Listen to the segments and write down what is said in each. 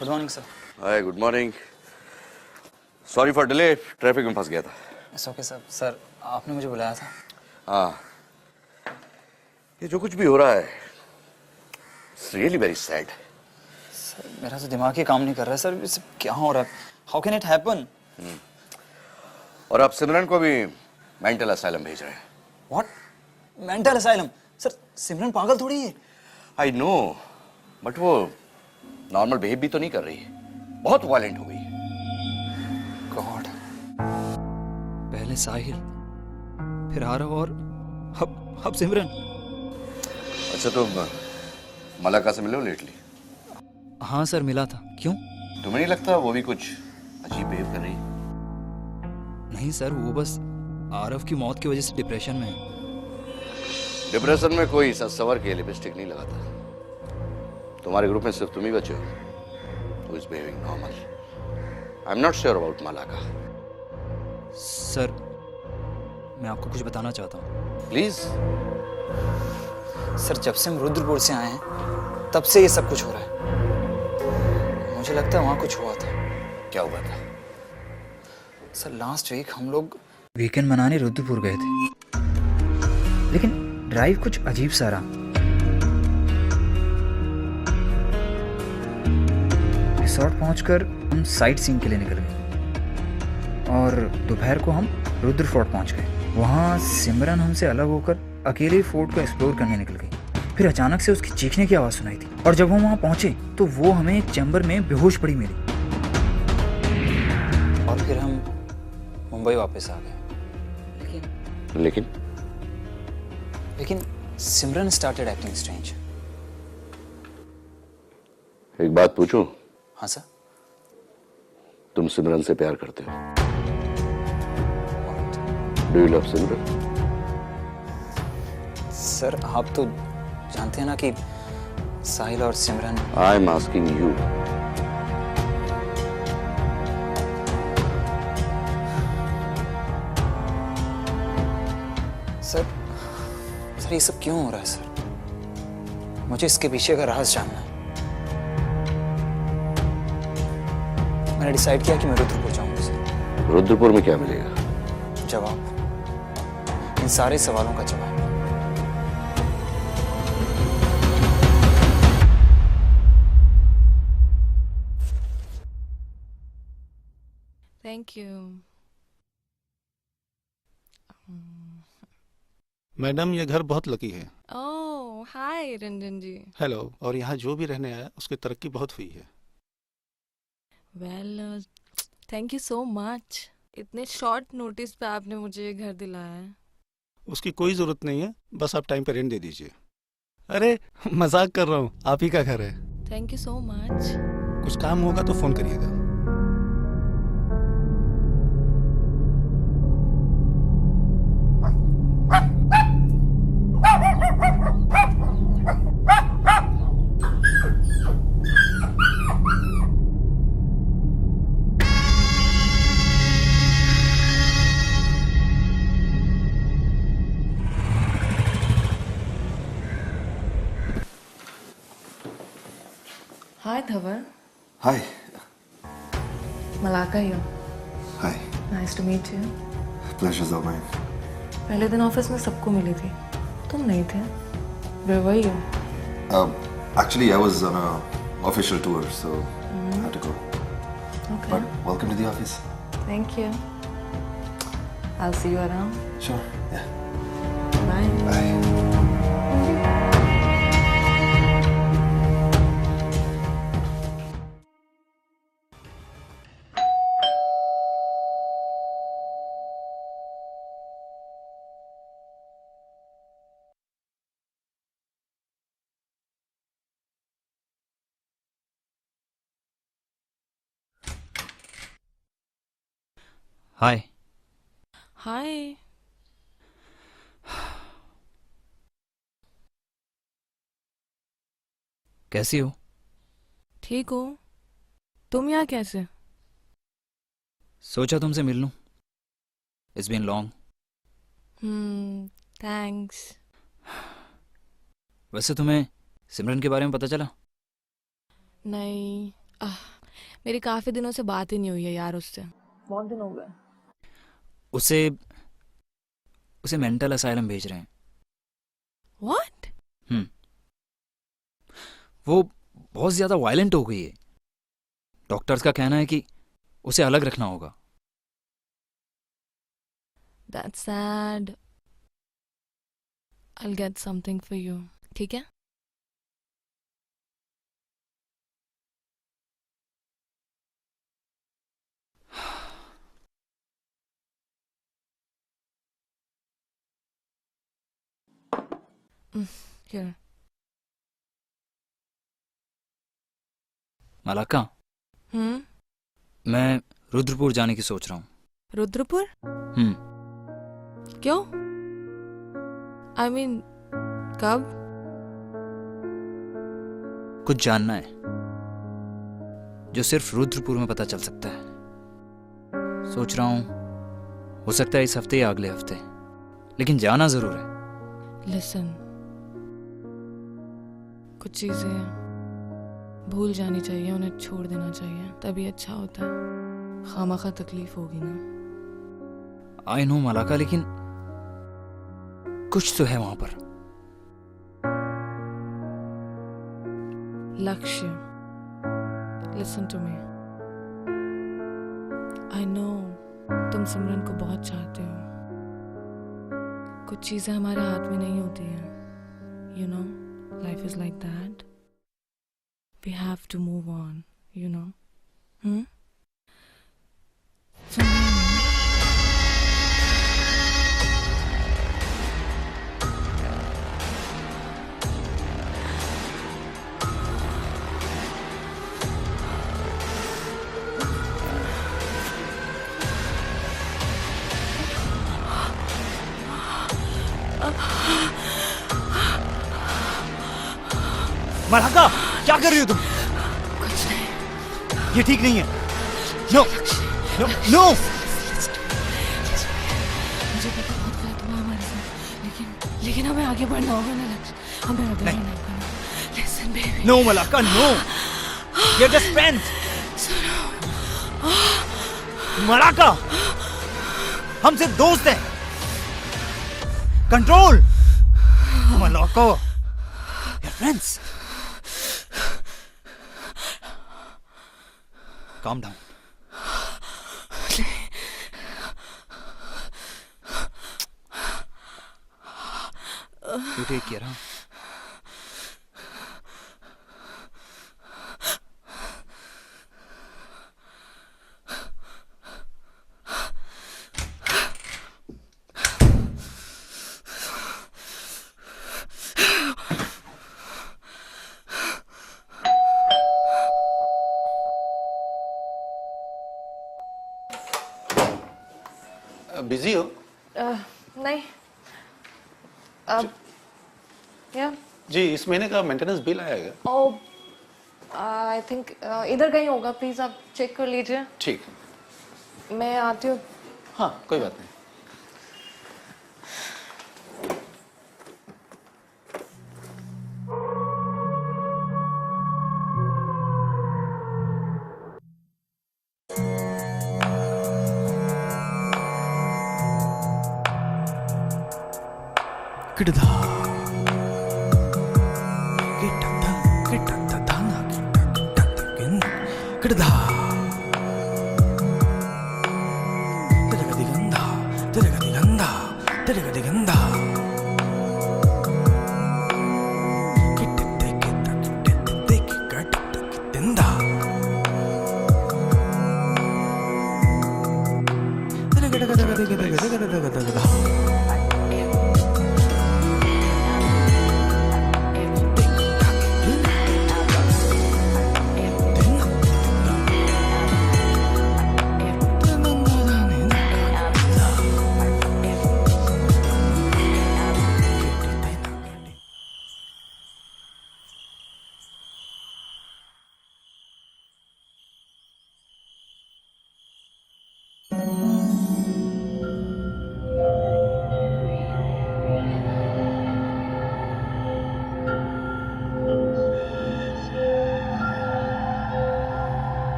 Good morning sir. Hi, good morning. Sorry for delay, traffic में फंस गया था। It's okay sir. सर आपने मुझे बुलाया था। हाँ, ये जो कुछ भी हो रहा है it's really very sad. Sir मेरा तो दिमाग ही काम नहीं कर रहा है सर, ये सब क्या हो रहा है? How can it happen? और आप सिमरन को भी मेंटल असाइलम भेज रहे हैं। व्हाट? Mental asylum? सर सिमरन पागल थोड़ी है। आई नो, बट वो नॉर्मल बिहेव भी तो नहीं कर रही है, बहुत वायलेंट हो गई है। गॉड, पहले साहिल, फिर आरव और अब सिमरन। अच्छा, तुम मलाका से मिले हो लेटली? हाँ सर मिला था। क्यों? तुम्हें नहीं लगता वो भी कुछ अजीब बिहेव कर रही है? नहीं सर, वो बस आरव की मौत की वजह से डिप्रेशन में है। डिप्रेशन में कोई सच सवर के लिपस्टिक नहीं लगाता। तुम्हारे ग्रुप में सिर्फ तुम ही बचे हो who is behaving normal. I'm not sure about Malacca. Sir मैं आपको कुछ बताना चाहता हूँ। प्लीज। सर जब से हम रुद्रपुर से आए हैं तब से ये सब कुछ हो रहा है। मुझे लगता है वहाँ कुछ हुआ था। क्या हुआ था? सर लास्ट वीक हम लोग वीकेंड मनाने रुद्रपुर गए थे, लेकिन ड्राइव कुछ अजीब सा रहा। रिसोर्ट पहुंचकर हम साइट सीइंग के लिए निकल गए और दोपहर को हम रुद्र फोर्ट पहुंच गए। वहाँ सिमरन हमसे अलग होकर अकेले फोर्ट को एक्सप्लोर करने निकल गई। फिर अचानक से उसकी चीखने की आवाज़ सुनाई थी और जब हम वहाँ पहुंचे तो वो हमें एक चैम्बर में बेहोश पड़ी मिली। और फिर हम मुंबई वापस आ गए। लेकिन सिमरन स्टार्टेड एक्टिंग स्ट्रेंज। एक बात पूछूं? हाँ सर। तुम सिमरन से प्यार करते हो? Do you love Simran? Sir आप तो जानते हैं ना कि साहिल और Simran. I am asking you. Sir ये सब क्यों हो रहा है सर? मुझे इसके पीछे का राज जानना है। मैंने डिसाइड किया कि मैं रुद्रपुर जाऊंगा सर। रुद्रपुर में क्या मिलेगा? जवाब, इन सारे सवालों का जवाब। Thank you. मैडम, ये घर बहुत लकी है। ओह हाय रंजन जी। हेलो। और यहाँ जो भी रहने आया उसकी तरक्की बहुत हुई है। Well thank you so much. इतने शॉर्ट नोटिस पे आपने मुझे ये घर दिलाया है। उसकी कोई ज़रूरत नहीं है, बस आप टाइम पे रेंट दे दीजिए। अरे मजाक कर रहा हूँ, आप ही का घर है। Thank you so much. कुछ काम होगा तो फ़ोन करिएगा। Hi Dhaval. Hi. Malaka here. Hi. Nice to meet you. Pleasure's all mine. पहले दिन ऑफिस में सबको मिली थी, तुम नहीं थे। Where were you? Actually, I was on a official tour, so I had to go. Okay. But welcome to the office. Thank you. I'll see you around. Sure. Yeah. Bye. Bye. हाय। हाय। कैसी हो? ठीक हो? तुम यहाँ कैसे? सोचा तुमसे मिल लूं। It's been long. थैंक्स। वैसे तुम्हें सिमरन के बारे में पता चला? नहीं, मेरी काफी दिनों से बात ही नहीं हुई है यार उससे, बहुत दिन हो गए। उसे उसे मेंटल असाइलम भेज रहे हैं। व्हाट? वो बहुत ज्यादा वायलेंट हो गई है। डॉक्टर्स का कहना है कि उसे अलग रखना होगा। That's sad. I'll get something for you, ठीक है? Here. मलाका, मैं रुद्रपुर जाने की सोच रहा हूँ। रुद्रपुर? क्यों? I mean, कब? कुछ जानना है जो सिर्फ रुद्रपुर में पता चल सकता है। सोच रहा हूँ हो सकता है इस हफ्ते या अगले हफ्ते, लेकिन जाना जरूर है। Listen, कुछ चीजें भूल जानी चाहिए, उन्हें छोड़ देना चाहिए, तभी अच्छा होता है। खामखा तकलीफ होगी ना। आई नो मलाका, लेकिन कुछ तो है वहां पर। Lakshya, listen to me. I know तुम सिमरन को बहुत चाहते हो। कुछ चीजें हमारे हाथ में नहीं होती हैं। You know, life is like that. We have to move on, you know. Malaka, क्या कर रही हो तुम? कुछ नहीं। ये ठीक नहीं है। No no no. मुझे पता बहुत गलत हुआ हमारे साथ, लेकिन हमें आगे बढ़ना होगा ना लक्ष्य, हमें आगे बढ़ना होगा ना। Listen baby। No Malaka, no. We're just friends। Malaka, हम सिर्फ दोस्त हैं। Control. Malaka, we're friends। Calm down। You take care, huh? Busy हो? नहीं। अब या जी, इस महीने का मेंटेनेंस बिल आएगा। ओ, आई थिंक इधर कहीं होगा, प्लीज आप चेक कर लीजिए। ठीक। मैं आती हूँ। हाँ, कोई बात नहीं। किडधा किडधा तिरगदिगंधा तिरगदिगंधा तिरगदिगंधा किट्टे किट्टा किट्टे किट्टा किट्टा तिरगदिगंधा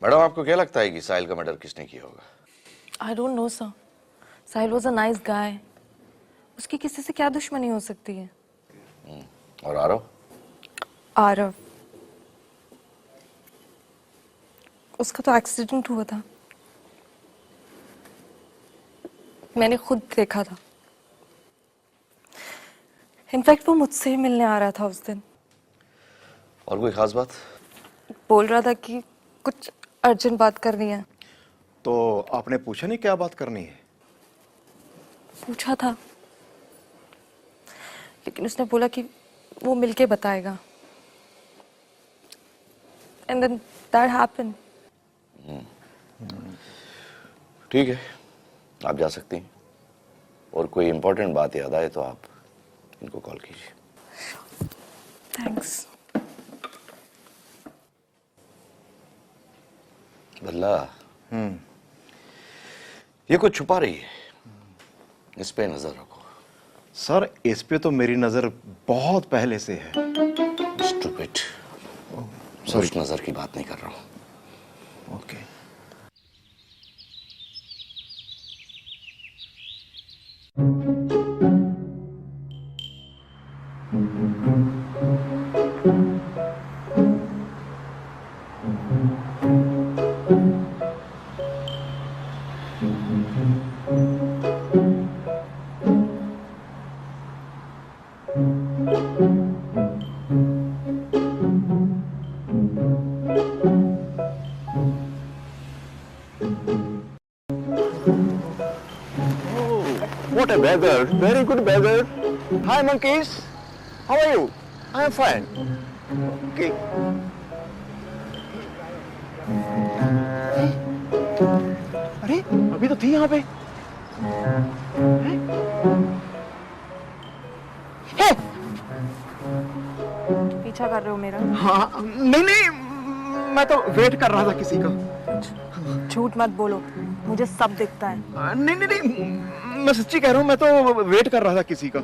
मैडम, आपको क्या लगता है कि साहिल का मर्डर किसने किया होगा? I don't know, sir. Sahil was a nice guy. उसकी किसी से क्या दुश्मनी हो सकती है? और आरव? आरव, उसका तो एक्सीडेंट हुआ था, मैंने खुद देखा था। इनफैक्ट वो मुझसे ही मिलने आ रहा था उस दिन। और कोई खास बात? बोल रहा था कि कुछ अर्जेंट बात करनी है। तो आपने पूछा नहीं क्या बात करनी है? पूछा था, लेकिन उसने बोला कि वो मिलके बताएगा। And then that happened. ठीक है, आप जा सकती हैं। और कोई इम्पोर्टेंट बात याद आए तो आप इनको कॉल कीजिए। Thanks. भल्ला, ये कुछ छुपा रही है, इस पे नजर रखो। सर, इस पे तो मेरी नजर बहुत पहले से है। स्टूपिड, सिर्फ नजर की बात नहीं कर रहा हूं। Okay. What a weather! Very good weather. Hi, monkeys. How are you? I am fine. Okay. अरे, अभी तो थी यहाँ पे। हैं? हे! पीछा कर रहे हो मेरा? हाँ, नहीं नहीं, मैं तो वेट कर रहा था किसी का। झूठ मत बोलो, मुझे सब दिखता है। नहीं नहीं नहीं, मैं सच्ची कह रहा हूँ, मैं तो वेट कर रहा था किसी का।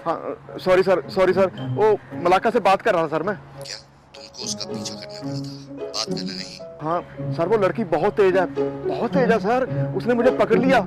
हाँ, सॉरी सर, वो मलाका से बात कर रहा था सर मैं। क्या तुमको उसका पीछा करना पड़ा था, बात करने नहीं? हाँ सर, वो लड़की बहुत तेज है सर, उसने मुझे पकड़ लिया।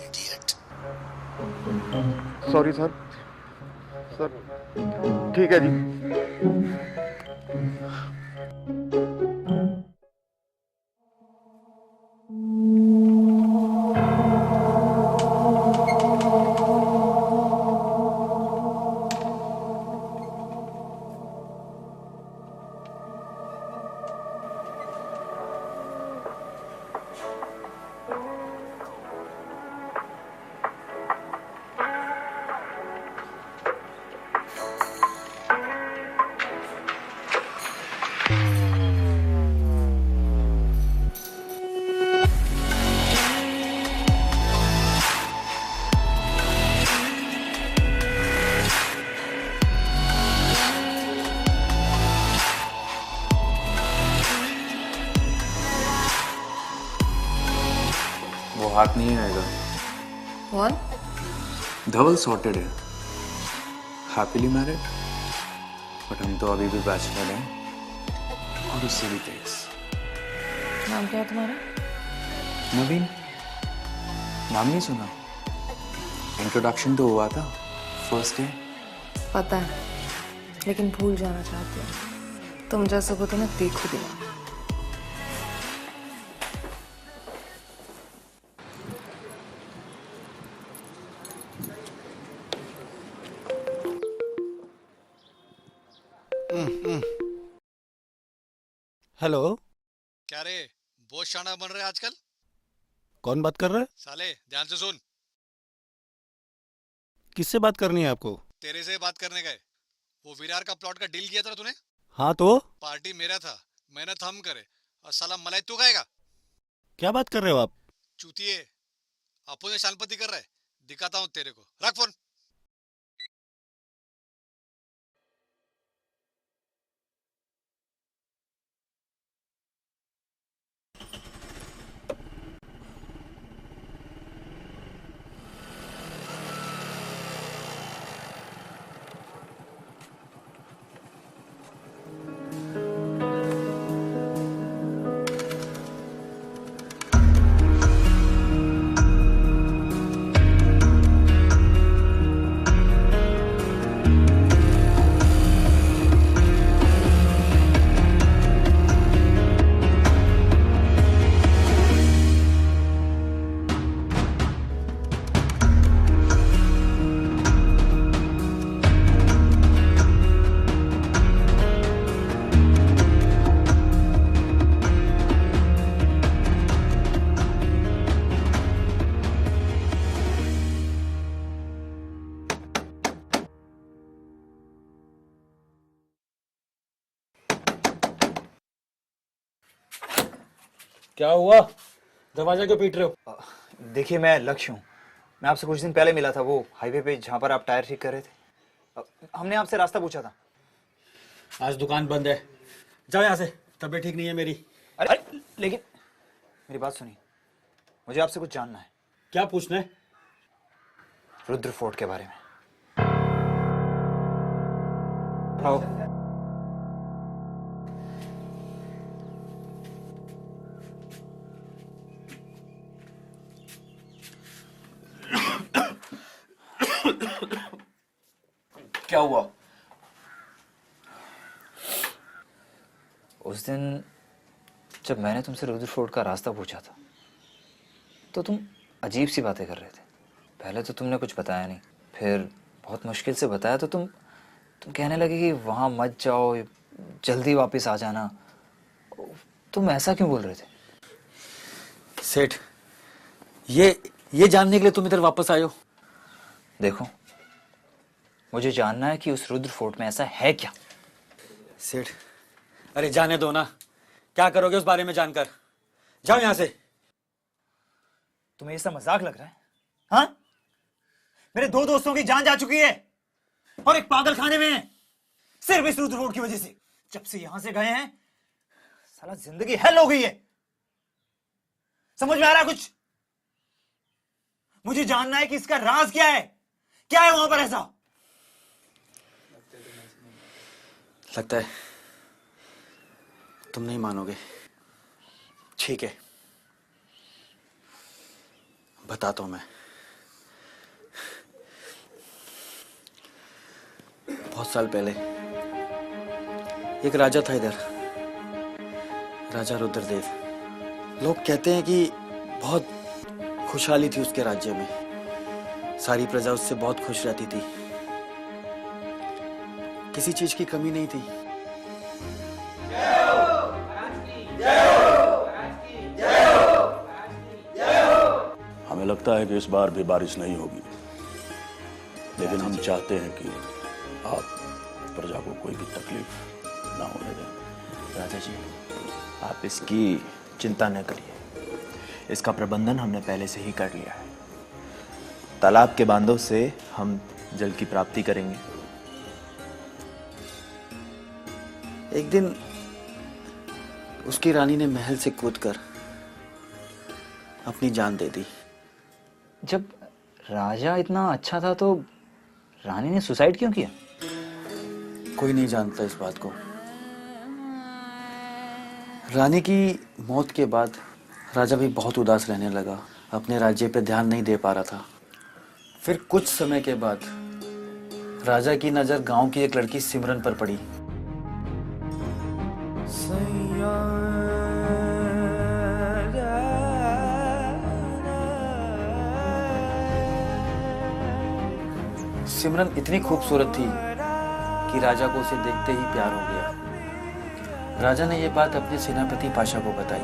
Idiot. सॉरी सर, ठीक है जी। वो हाथ नहीं आएगा। कौन? धवल सॉर्टेड है, हैप्पीली मैरिड, बट हम तो अभी भी बैचलर हैं और उससे भी तेज। नाम क्या है तुम्हारा? नवीन। नाम नहीं सुना? इंट्रोडक्शन तो हुआ था फर्स्ट डे। पता है, लेकिन भूल जाना चाहती हूँ। तुम जैसे को तो मैं देखू भी नहीं। हेलो। क्या रे, बहुत शाना बन रहे आजकल। कौन बात कर रहा है? साले ध्यान से सुन, किससे बात करनी है आपको? तेरे से बात करने गए। वो विरार का प्लॉट का डील किया था ना तूने। हाँ तो पार्टी मेरा था, मेहनत हम करे और साला मलाई तू खाएगा। क्या बात कर रहे हो आप? चूतिए, अपुने शानपति कर रहा है, दिखाता हूँ तेरे को। रख फोन। क्या हुआ? दरवाजा क्यों पीट रहे हो? देखिए, मैं लक्ष्य हूँ। मैं आपसे कुछ दिन पहले मिला था, वो हाईवे पे जहाँ पर आप टायर ठीक कर रहे थे। हमने आपसे रास्ता पूछा था। आज दुकान बंद है, जाओ यहाँ से, तबीयत ठीक नहीं है मेरी। अरे लेकिन मेरी बात सुनिए, मुझे आपसे कुछ जानना है। क्या पूछना है? रुद्र फोर्ट के बारे में। आओ। क्या हुआ? उस दिन जब मैंने तुमसे रुद्र फोर्ट का रास्ता पूछा था तो तुम अजीब सी बातें कर रहे थे। पहले तो तुमने कुछ बताया नहीं, फिर बहुत मुश्किल से बताया तो तुम कहने लगे कि वहाँ मत जाओ, जल्दी वापस आ जाना। तुम ऐसा क्यों बोल रहे थे? सेठ, ये जानने के लिए तुम इधर वापस आए हो? देखो, मुझे जानना है कि उस रुद्र फोर्ट में ऐसा है क्या। सेठ, अरे जाने दो ना, क्या करोगे उस बारे में जानकर? जाओ यहाँ से। तुम्हें ऐसा मजाक लग रहा है? हाँ, मेरे 2 दोस्तों की जान जा चुकी है और एक पागल खाने में है, सिर्फ इस रुद्र फोर्ट की वजह से। जब से यहां से गए हैं साला जिंदगी हेल हो गई है। समझ में आ रहा है कुछ? मुझे जानना है कि इसका राज क्या है, क्या है वहां पर ऐसा। लगता है तुम नहीं मानोगे। ठीक है, बताता हूं मैं। बहुत साल पहले एक राजा था इधर, राजा रुद्रदेव। लोग कहते हैं कि बहुत खुशहाली थी उसके राज्य में, सारी प्रजा उससे बहुत खुश रहती थी, किसी चीज की कमी नहीं थी। हमें लगता है कि इस बार भी बारिश नहीं होगी, लेकिन हम चाहते हैं कि आप प्रजा को कोई भी तकलीफ ना होने दें। राजा जी, आप इसकी चिंता न करिए, इसका प्रबंधन हमने पहले से ही कर लिया है। तालाब के बांधों से हम जल की प्राप्ति करेंगे। एक दिन उसकी रानी ने महल से कूदकर अपनी जान दे दी। जब राजा इतना अच्छा था तो रानी ने सुसाइड क्यों किया? कोई नहीं जानता इस बात को। रानी की मौत के बाद राजा भी बहुत उदास रहने लगा, अपने राज्य पे ध्यान नहीं दे पा रहा था। फिर कुछ समय के बाद राजा की नजर गांव की एक लड़की सिमरन पर पड़ी। सिमरन इतनी खूबसूरत थी कि राजा को उसे देखते ही प्यार हो गया। राजा ने यह बात अपने सेनापति पाशा को बताई।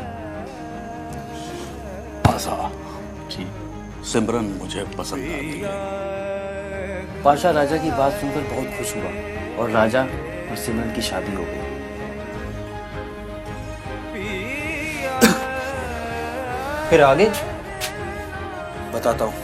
आशा जी, सिमरन मुझे पसंद आती है। पाशा राजा की बात सुनकर बहुत खुश हुआ और राजा और सिमरन की शादी हो गई। फिर आगे बताता हूँ।